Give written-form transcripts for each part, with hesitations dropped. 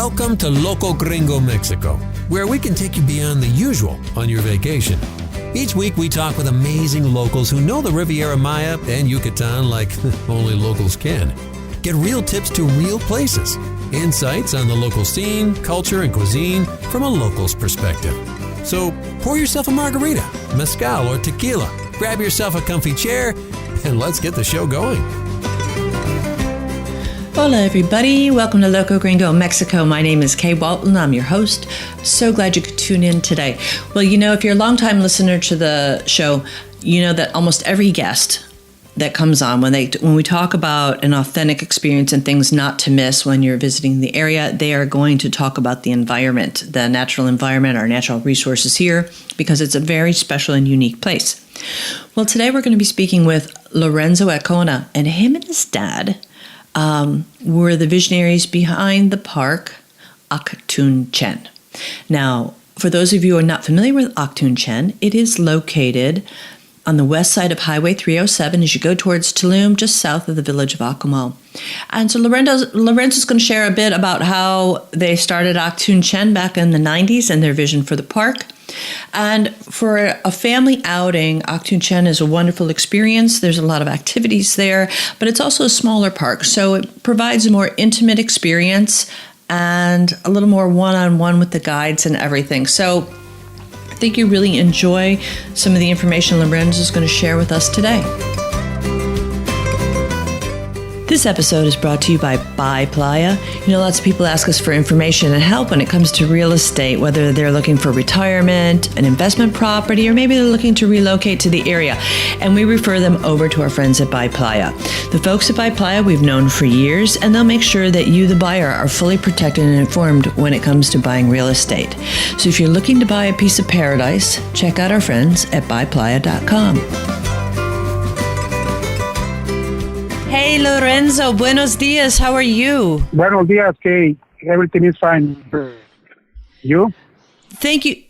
Welcome to Loco Gringo, Mexico, where we can take you beyond the usual on your vacation. Each week we talk with amazing locals who know the Riviera Maya and Yucatan like only locals can. Get real tips to real places, insights on the local scene, culture, and cuisine from a local's perspective. So pour yourself a margarita, mezcal, or tequila, grab yourself a comfy chair, and let's get the show going. Hola everybody, welcome to Loco Gringo, Mexico. My name is Kay Walton, I'm your host. So glad you could tune in today. Well, you know, if you're a longtime listener to the show, you know that almost every guest that comes on, when we talk about an authentic experience and things not to miss when you're visiting the area, they are going to talk about the environment, the natural environment, our natural resources here, because it's a very special and unique place. Well, today we're going to be speaking with Lorenzo Ancona, and him and his dad were the visionaries behind the park Aktun-Chen. Now, for those of you who are not familiar with Aktun-Chen, it is located on the west side of Highway 307 as you go towards Tulum, just south of the village of Akumal. And so Lorenzo's going to share a bit about how they started Aktun-Chen back in the 90s and their vision for the park. And for a family outing, Aktun-Chen is a wonderful experience. There's a lot of activities there, but it's also a smaller park, so it provides a more intimate experience and a little more one-on-one with the guides and everything. So I think you really enjoy some of the information Lorenzo is going to share with us today. This episode is brought to you by Playa. You know, lots of people ask us for information and help when it comes to real estate, whether they're looking for retirement, an investment property, or maybe they're looking to relocate to the area. And we refer them over to our friends at Playa. The folks at Playa we've known for years, and they'll make sure that you, the buyer, are fully protected and informed when it comes to buying real estate. So if you're looking to buy a piece of paradise, check out our friends at buyplaya.com. Hey, Lorenzo, buenos dias. How are you? Buenos dias, Kay. Everything is fine. You? Thank you.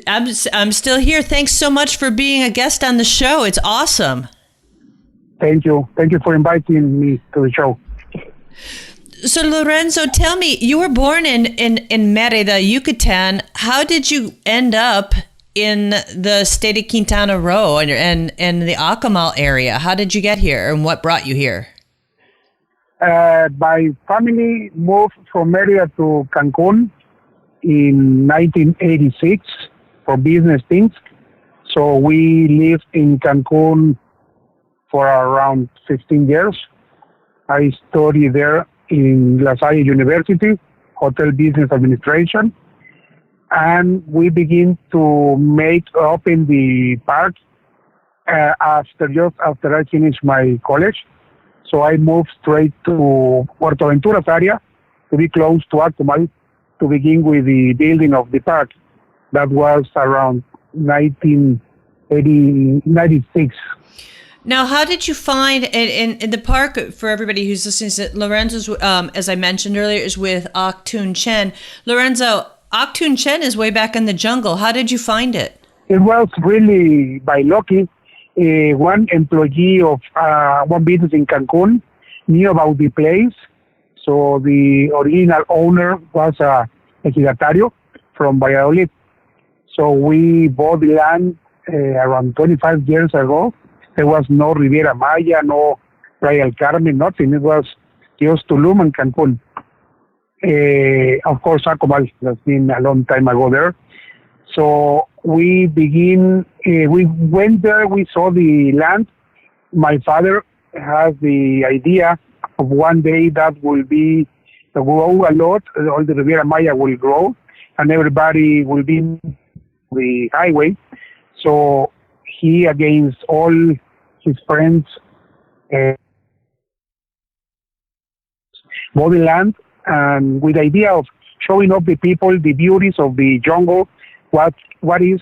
I'm still here. Thanks so much for being a guest on the show. It's awesome. Thank you. Thank you for inviting me to the show. So, Lorenzo, tell me, you were born in Merida, Yucatan. How did you end up in the state of Quintana Roo and the Akumal area? How did you get here, and what brought you here? My family moved from Merida to Cancun in 1986 for business things. So we lived in Cancun for around 15 years. I studied there in La Salle University, Hotel Business Administration. And we begin to open the park after I finished my college. So I moved straight to Puerto Ventura's area to be close to Akumal to begin with the building of the park. That was around 1996. Now, how did you find in the park, for everybody who's listening, Lorenzo's, as I mentioned earlier, is with Aktun-Chen. Lorenzo, Aktun-Chen is way back in the jungle. How did you find it? It was really by lucky. One employee of one business in Cancun knew about the place. So the original owner was a ejidatario from Valladolid. So we bought the land around 25 years ago. There was no Riviera Maya, no Playa del Carmen, nothing. It was just Tulum and Cancun. Of course, Akumal, that's been a long time ago there. So we went there, we saw the land. My father has the idea of one day that will grow a lot, all the Riviera Maya will grow, and everybody will be in the highway. So he, against all his friends, bought the land, and with the idea of showing off the people the beauties of the jungle, what is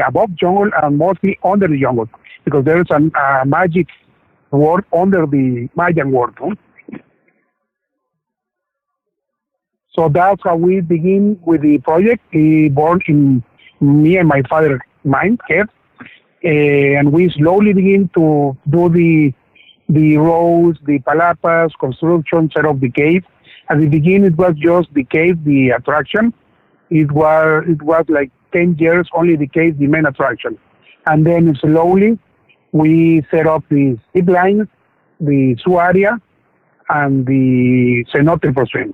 above jungle and mostly under the jungle, because there is a magic world under the Mayan world. Huh? So that's how we begin with the project. Born in me and my father's mind, head, and we slowly begin to do the roads, the palapas, construction, set up the cave. At the beginning, it was just the cave, the attraction. It was like 10 years only the cave, the main attraction. And then slowly we set up the ziplines, the zoo area, and the cenote for swim.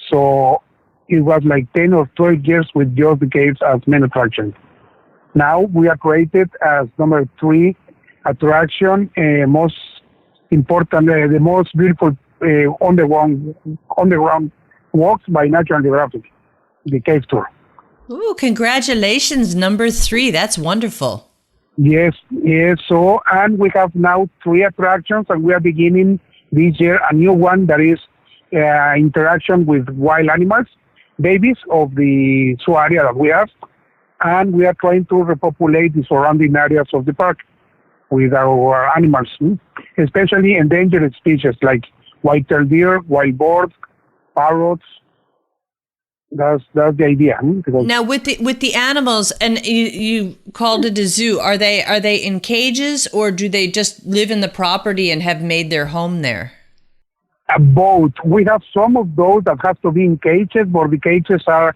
So it was like 10 or 12 years with just the caves as main attraction. Now we are created as number 3 attraction, most important, the most beautiful underground walks by National Geographic, the cave tour. Ooh, congratulations, number 3. That's wonderful. Yes. So, and we have now 3 attractions, and we are beginning this year a new one that is interaction with wild animals, babies of the zoo area that we have, and we are trying to repopulate the surrounding areas of the park with our animals, especially endangered species like white-tailed deer, wild boars, parrots. That's the idea. Now, with the animals, and you called it a zoo, are they in cages, or do they just live in the property and have made their home there? Both. We have some of those that have to be in cages, but the cages are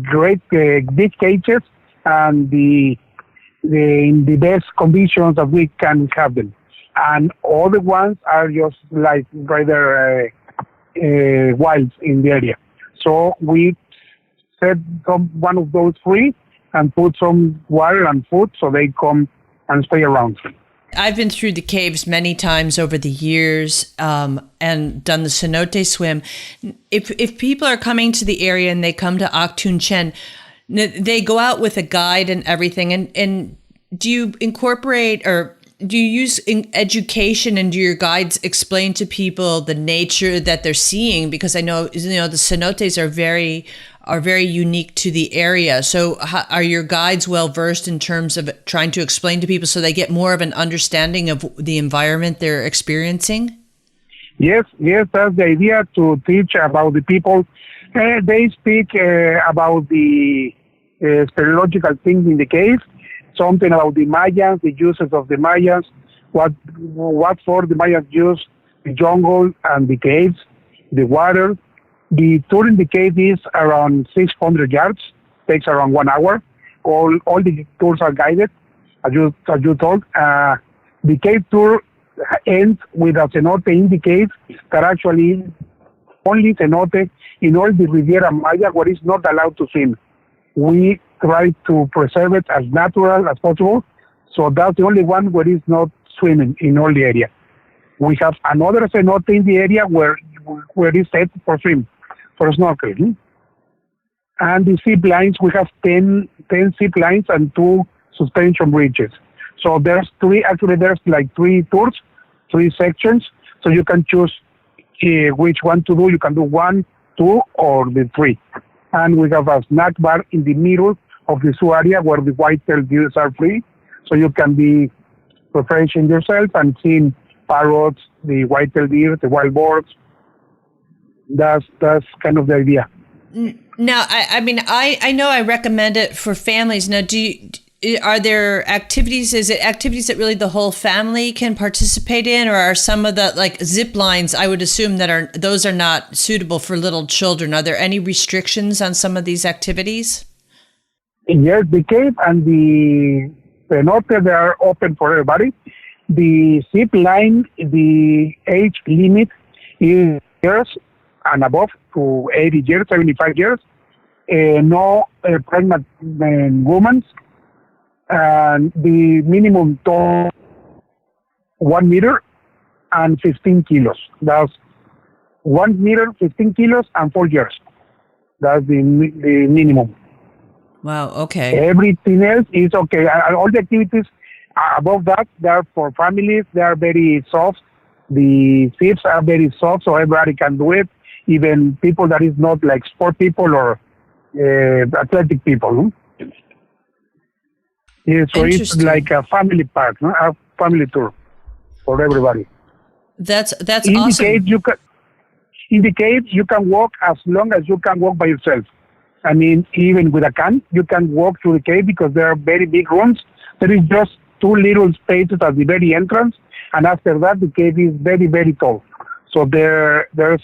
great big cages, and in the best conditions that we can have them. And all the ones are just like rather wild in the area. So we set one of those free and put some water and food so they come and stay around. I've been through the caves many times over the years and done the cenote swim. If people are coming to the area and they come to Aktun-Chen, they go out with a guide and everything. And do you incorporate or do you use education, and do your guides explain to people the nature that they're seeing? Because I know, the cenotes are very unique to the area. So are your guides well versed in terms of trying to explain to people so they get more of an understanding of the environment they're experiencing? Yes, that's the idea, to teach about the people. They speak about the speleological things in the cave, something about the Mayans, the uses of the Mayans, what for the Mayans use the jungle and the caves, the water. The tour in the cave is around 600 yards, takes around 1 hour. All the tours are guided, as you told. The cave tour ends with a cenote in the cave that actually only cenote in all the Riviera Maya where it's not allowed to swim. We try to preserve it as natural as possible, so that's the only one where it's not swimming in all the area. We have another cenote in the area where it's set for swim, for snorkeling. And the ziplines, we have 10 ziplines and 2 suspension bridges. So there's like 3 tours, 3 sections, so you can choose which one to do. You can do 1, 2, or the 3. And we have a snack bar in the middle of the zoo area where the white-tailed deer are free, so you can be refreshing yourself and seeing parrots, the white-tailed deer, the wild boars. That's kind of the idea. Now, I know I recommend it for families. Now, are there activities? Is it activities that really the whole family can participate in, or are some of the like zip lines? I would assume those are not suitable for little children. Are there any restrictions on some of these activities? Yes, the cave and the cenote, they are open for everybody. The zip line, the age limit is years and above to 80 years, 75 years. No pregnant women. And the minimum tall 1 meter and 15 kilos. That's 1 meter, 15 kilos, and 4 years. That's the minimum. Wow. Okay. Everything else is okay. All the activities above that, they are for families. They are very soft. The seats are very soft, so everybody can do it. Even people that is not like sport people or athletic people. Yeah, so it's like a family park, a family tour for everybody. That's in awesome. In the cave, you can walk as long as you can walk by yourself. I mean, even with a can, you can walk through the cave because there are very big rooms. There is just 2 little spaces at the very entrance, and after that, the cave is very, very tall. So there's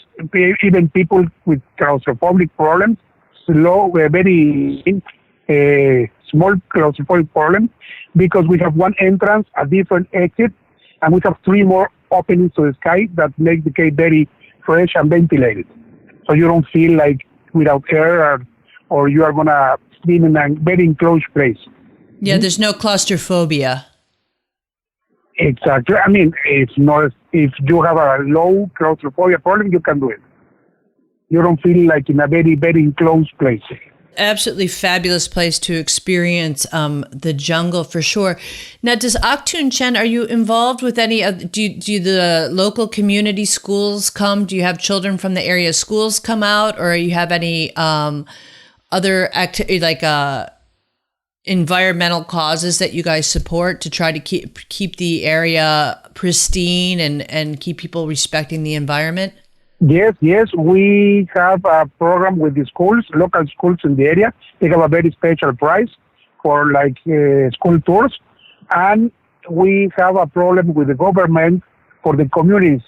even people with claustrophobic problems, very small claustrophobic problem, because we have one entrance, a different exit, and we have three more openings to the sky that make the cave very fresh and ventilated. So you don't feel like without air or you are going to be in a very enclosed place. Yeah, there's no claustrophobia. Exactly. I mean, if you have a low claustrophobia problem, you can do it. You don't feel like in a very, very enclosed place. Absolutely fabulous place to experience the jungle for sure. Now, does Aktun-Chen, are you involved with any of, do the local community schools come? Do you have children from the area schools come out, or you have any other activity like environmental causes that you guys support to try to keep the area pristine and keep people respecting the environment? Yes, we have a program with the schools, local schools in the area. They have a very special price for like school tours. And we have a problem with the government for the communities.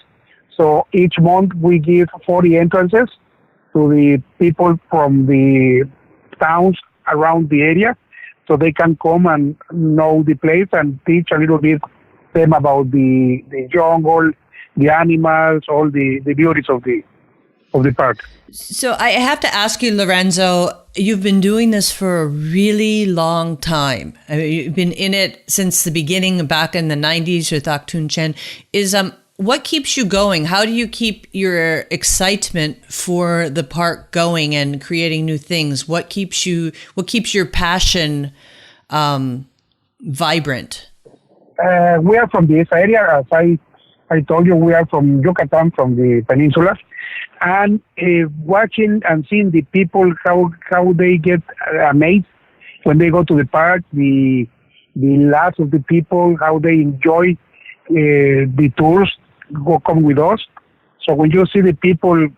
So each month we give 40 entrances to the people from the towns around the area, so they can come and know the place and teach a little bit them about the jungle, the animals, all the beauties of the park. So I have to ask you, Lorenzo, you've been doing this for a really long time. I mean, you've been in it since the beginning, back in the 90s with Aktun-Chen. What keeps you going? How do you keep your excitement for the park going and creating new things? What keeps your passion vibrant? We are from this area. As I told you, we are from Yucatan, from the peninsula. And watching and seeing the people, how they get amazed when they go to the park, the laughs of the people, how they enjoy the tours, come with us. So when you see the people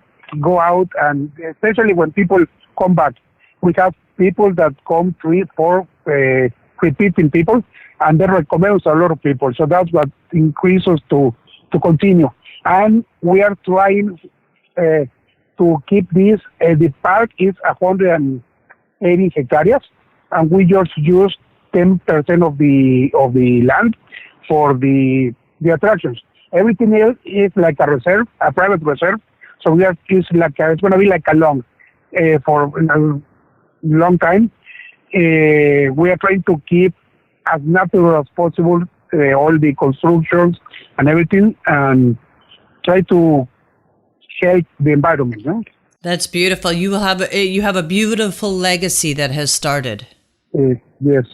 go out, and especially when people come back, we have people that come 3, 4 repeating people, and they recommend us a lot of people. So that's what increases to continue. And we are trying to keep this. The park is 180 hectares, and we just use 10% of the land for the attractions. Everything else is like a reserve, a private reserve. So we are it's going to be like a long for a long time. We are trying to keep as natural as possible all the constructions and everything, and try to help the environment. No? That's beautiful. You have a beautiful legacy that has started. Yes.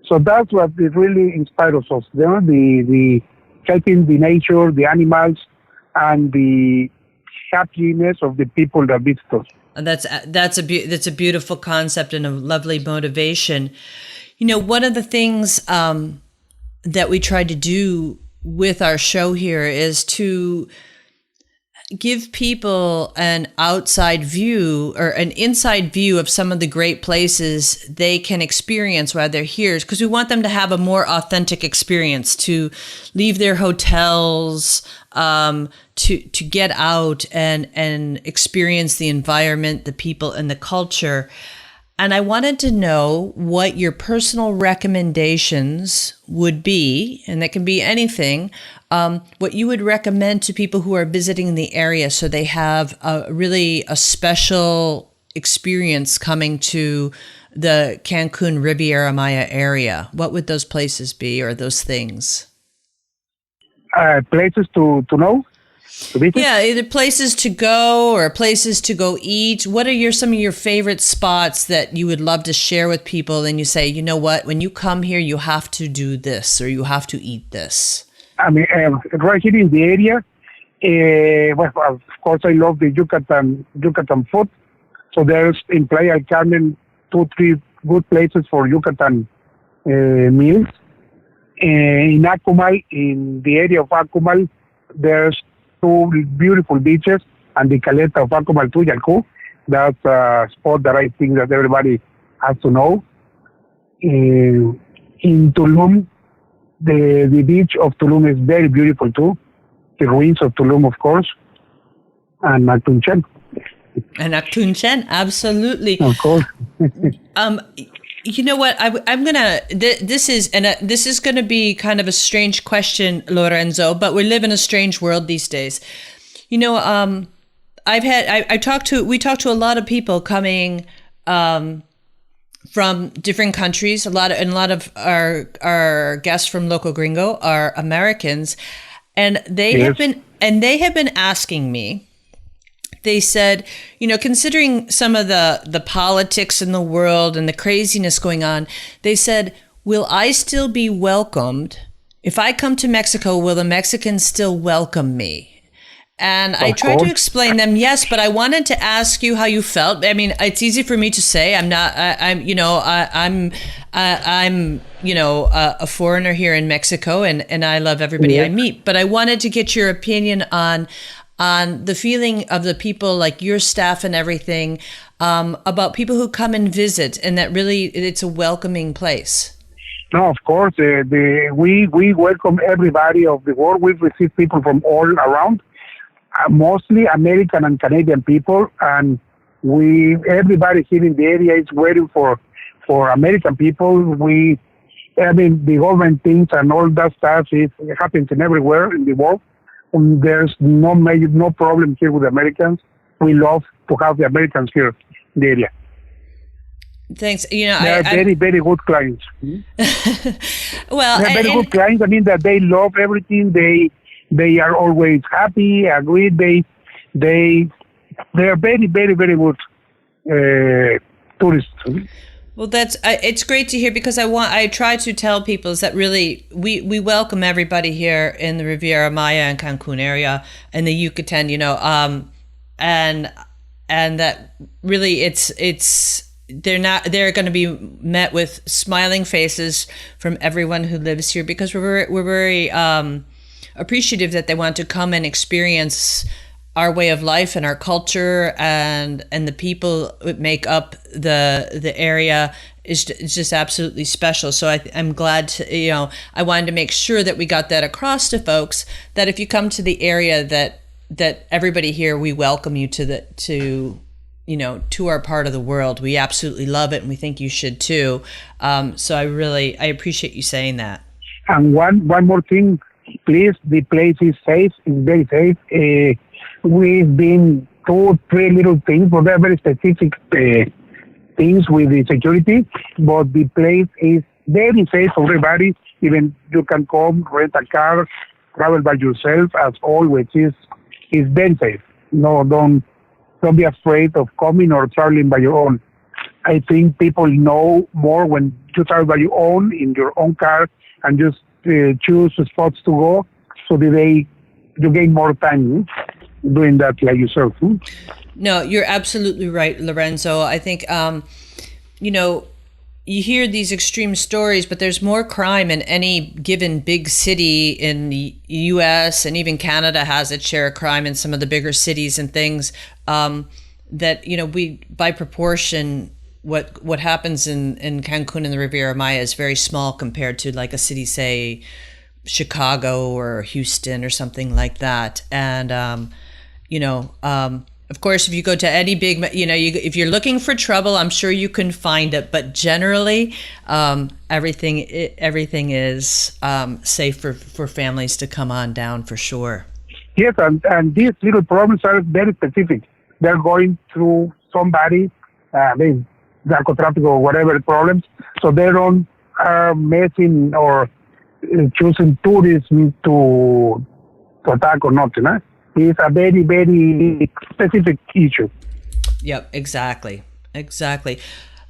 So that's what it really inspires us. You know? The helping the nature, the animals, and the happiness of the people that visit us. And that's a beautiful concept and a lovely motivation. You know, one of the things that we try to do with our show here is to give people an outside view or an inside view of some of the great places they can experience while they're here, because we want them to have a more authentic experience, to leave their hotels, to get out and experience the environment, the people, and the culture. And I wanted to know what your personal recommendations would be, and that can be anything, what you would recommend to people who are visiting the area so they have a special experience coming to the Cancun Riviera Maya area. What would those places be, or those things? Places to know? Yeah, either places to go or places to go eat. What are some of your favorite spots that you would love to share with people, and you say, you know what, when you come here, you have to do this or you have to eat this? I mean, right here in the area, well, of course, I love the Yucatan food. So there's in Playa del Carmen 2-3 good places for Yucatan meals. In Akumal, in the area of Akumal, there's 2 beautiful beaches, and the Caleta of Akumal, Tuyalcu. That's a spot that I think that everybody has to know. In Tulum, the beach of Tulum is very beautiful too. The ruins of Tulum, of course. and Aktun-Chen. And Aktun-Chen, absolutely. Of course. You know what? I'm gonna. This is gonna be kind of a strange question, Lorenzo. But we live in a strange world these days. You know, we talked to a lot of people coming from different countries. A lot of our guests from Loco Gringo are Americans, and they have been asking me. They said, you know, considering some of the politics in the world and the craziness going on, they said, will I still be welcomed? If I come to Mexico, will the Mexicans still welcome me? And I tried to explain them, yes, but I wanted to ask you how you felt. I mean, it's easy for me to say. I'm a foreigner here in Mexico, and I love everybody I meet. But I wanted to get your opinion on the feeling of the people like your staff and everything, about people who come and visit, and that really it's a welcoming place. No, of course. We welcome everybody of the world. We've received people from all around, mostly American and Canadian people, and everybody here in the area is waiting for American people. The government things and all that stuff it happens everywhere in the world. There's no problem here with Americans. We love to have the Americans here in the area. Thanks. You know, they are very, very good clients. Well, they're very good clients. I mean that they love everything. They are always happy, agreed. They are very, very, very good tourists. Well, it's great to hear, because I try to tell people is that really we welcome everybody here in the Riviera Maya and Cancun area and the Yucatan, you know, and that really they're going to be met with smiling faces from everyone who lives here, because we're very appreciative that they want to come and experience our way of life and our culture, and the people that make up the area is just absolutely special. So I'm glad to, you know, I wanted to make sure that we got that across to folks, that if you come to the area, that everybody here, we welcome you to our part of the world. We absolutely love it, and we think you should too. So I appreciate you saying that. And one more thing, please. The place is safe. It's very safe. We've been 2-3 little things, but they're very specific things with the security. But the place is very safe for everybody. Even you can come, rent a car, travel by yourself, as always. Is very safe. No, don't be afraid of coming or traveling by your own. I think people know more when you travel by your own, in your own car, and just choose spots to go, so that you gain more time doing that like yourself. No, you're absolutely right, Lorenzo. I think, you hear these extreme stories, but there's more crime in any given big city in the U.S., and even Canada has its share of crime in some of the bigger cities and things, that, you know, we, by proportion, what happens in Cancun and the Riviera Maya is very small compared to like a city, say, Chicago or Houston or something like that. And, of course, if you go to any big, if you're looking for trouble, I'm sure you can find it. But generally, everything is safe for families to come on down, for sure. Yes, and these little problems are very specific. They're going through somebody, narcotraffic or whatever problems, so they don't are messing or choosing tourism to attack or not. You know? It's a very, very specific issue. Yep, exactly.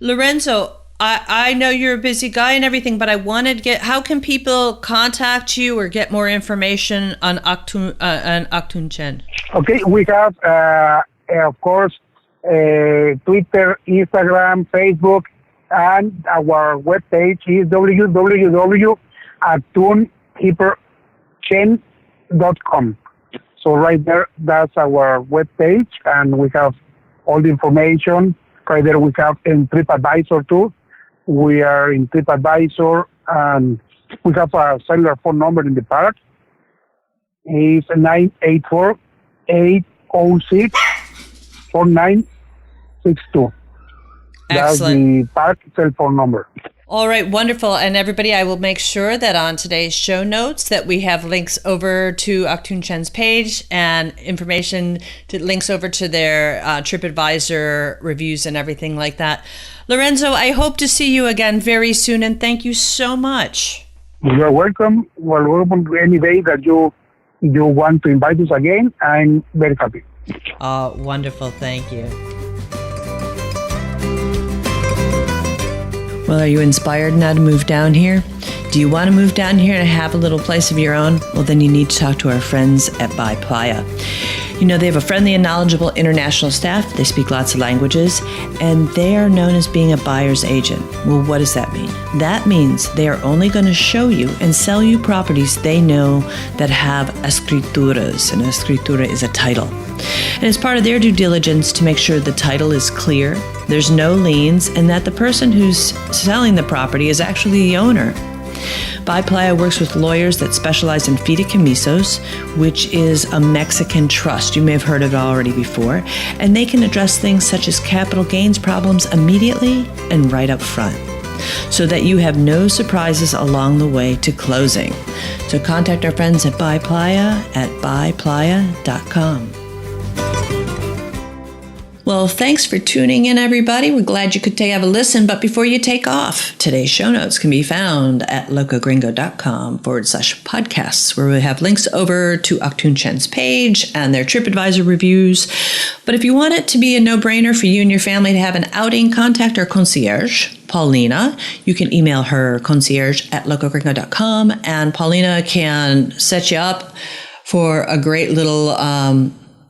Lorenzo, I know you're a busy guy and everything, but I wanted to how can people contact you or get more information on Aktun-Chen? Okay, we have, of course, Twitter, Instagram, Facebook, and our webpage is www.Aktun-Chen.com. So right there, that's our webpage, and we have all the information. Right there we have in TripAdvisor too. We are in TripAdvisor, and we have a cellular phone number in the park. It's 984-808-8255. 506-4962. That's Excellent. the park cell phone number. All right, wonderful. And everybody, I will make sure that on today's show notes that we have links over to Aktun-Chen's page and information to links over to their TripAdvisor reviews and everything like that. Lorenzo, I hope to see you again very soon, and thank you so much. You're welcome. Well, welcome any day that you want to invite us again. I'm very happy. Oh, wonderful. Thank you. Well, are you inspired now to move down here? Do you want to move down here and have a little place of your own? Well, then you need to talk to our friends at Buy Playa. You know, they have a friendly and knowledgeable international staff. They speak lots of languages, and they are known as being a buyer's agent. Well, what does that mean? That means they are only going to show you and sell you properties they know that have escrituras. An escritura is a title. And it's part of their due diligence to make sure the title is clear, there's no liens, and that the person who's selling the property is actually the owner. Buy Playa works with lawyers that specialize in fideicomisos, which is a Mexican trust. You may have heard of it already before. And they can address things such as capital gains problems immediately and right up front, so that you have no surprises along the way to closing. So contact our friends at Buy Playa at buyplaya.com. Well, thanks for tuning in, everybody. We're glad you could have a listen. But before you take off, today's show notes can be found at locogringo.com/podcasts, where we have links over to Aktun-Chen's page and their TripAdvisor reviews. But if you want it to be a no-brainer for you and your family to have an outing, contact our concierge, Paulina. You can email her concierge@locogringo.com, and Paulina can set you up for a great little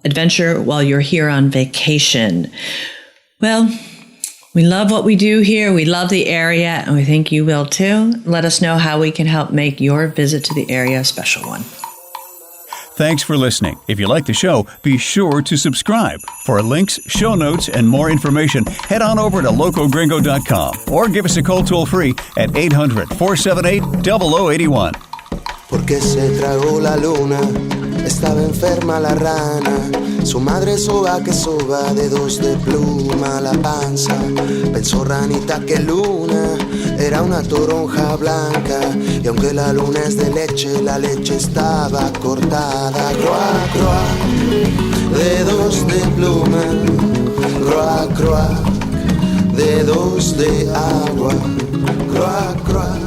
adventure while you're here on vacation. Well, we love what we do here. We love the area, and we think you will too. Let us know how we can help make your visit to the area a special one. Thanks for listening. If you like the show, be sure to subscribe. For links, show notes, and more information, head on over to locogringo.com or give us a call toll-free at 800-478-0081. Porque se tragó la luna, estaba enferma la rana, su madre soba que soba, dedos de pluma la panza, pensó ranita que luna era una toronja blanca, y aunque la luna es de leche, la leche estaba cortada. Croa, croa, dedos de pluma, croa, croa, dedos de agua, croa, croa.